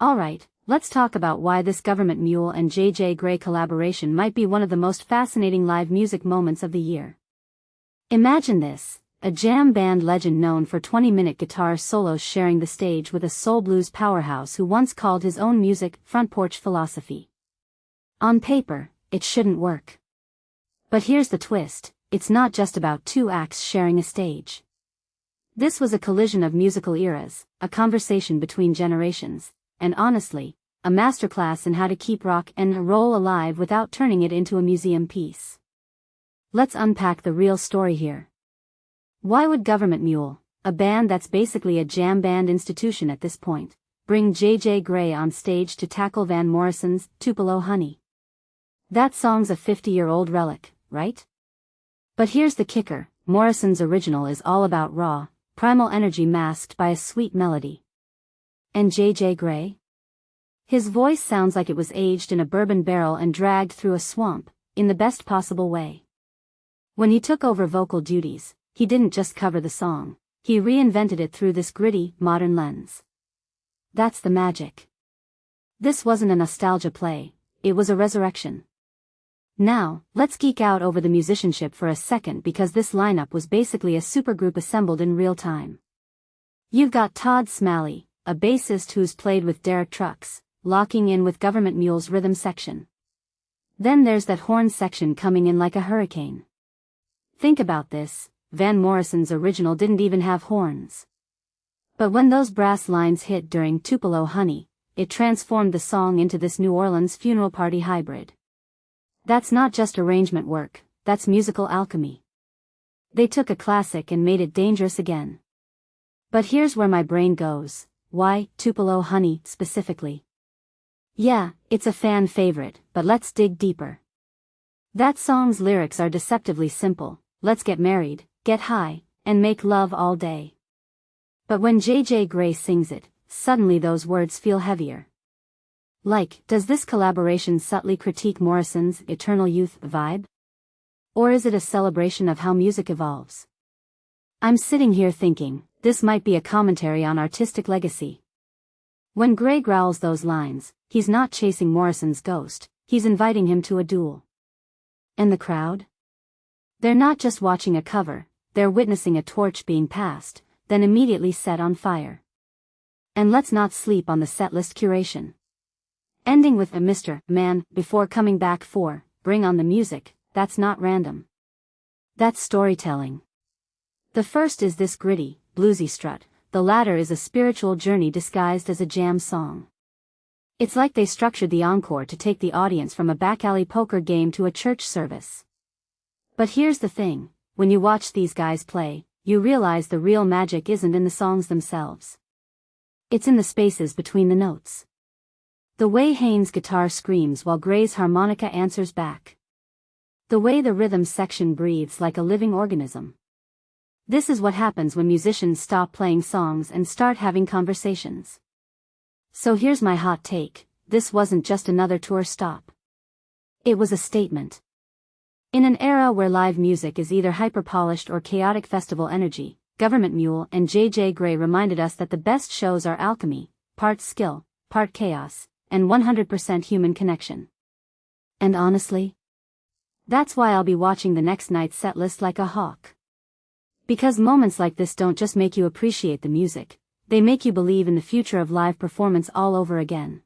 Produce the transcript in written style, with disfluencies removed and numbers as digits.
Alright, let's talk about why this Gov't Mule and JJ Grey collaboration might be one of the most fascinating live music moments of the year. Imagine this, a jam band legend known for 20-minute guitar solos sharing the stage with a soul blues powerhouse who once called his own music front porch philosophy. On paper, it shouldn't work. But here's the twist, it's not just about two acts sharing a stage. This was a collision of musical eras, a conversation between generations, and honestly, a masterclass in how to keep rock and roll alive without turning it into a museum piece. Let's unpack the real story here. Why would Gov't Mule, a band that's basically a jam band institution at this point, bring JJ Grey on stage to tackle Van Morrison's Tupelo Honey? That song's a 50-year-old relic, right? But here's the kicker, Morrison's original is all about raw, primal energy masked by a sweet melody. And JJ Grey? His voice sounds like it was aged in a bourbon barrel and dragged through a swamp, in the best possible way. When he took over vocal duties, he didn't just cover the song, he reinvented it through this gritty, modern lens. That's the magic. This wasn't a nostalgia play, it was a resurrection. Now, let's geek out over the musicianship for a second because this lineup was basically a supergroup assembled in real time. You've got Todd Smallie, a bassist who's played with Derek Trucks, locking in with Gov't Mule's rhythm section. Then there's that horn section coming in like a hurricane. Think about this, Van Morrison's original didn't even have horns. But when those brass lines hit during Tupelo Honey, it transformed the song into this New Orleans funeral party hybrid. That's not just arrangement work, that's musical alchemy. They took a classic and made it dangerous again. But here's where my brain goes. Why Tupelo Honey specifically? Yeah, it's a fan favorite, but let's dig deeper. That song's lyrics are deceptively simple, let's get married, get high, and make love all day. But when JJ Grey sings it, suddenly those words feel heavier. Like, does this collaboration subtly critique Morrison's eternal youth vibe? Or is it a celebration of how music evolves? I'm sitting here thinking, this might be a commentary on artistic legacy. When Grey growls those lines, he's not chasing Morrison's ghost, he's inviting him to a duel. And the crowd? They're not just watching a cover, they're witnessing a torch being passed, then immediately set on fire. And let's not sleep on the setlist curation. Ending with a Mr. Man before coming back for Bring on the Music, that's not random. That's storytelling. The first is this gritty, bluesy strut, the latter is a spiritual journey disguised as a jam song. It's like they structured the encore to take the audience from a back-alley poker game to a church service. But here's the thing, when you watch these guys play, you realize the real magic isn't in the songs themselves. It's in the spaces between the notes. The way Haynes' guitar screams while Grey's harmonica answers back. The way the rhythm section breathes like a living organism. This is what happens when musicians stop playing songs and start having conversations. So here's my hot take, this wasn't just another tour stop. It was a statement. In an era where live music is either hyper-polished or chaotic festival energy, Gov't Mule and JJ Grey reminded us that the best shows are alchemy, part skill, part chaos, and 100% human connection. And honestly, that's why I'll be watching the next night's setlist like a hawk. Because moments like this don't just make you appreciate the music, they make you believe in the future of live performance all over again.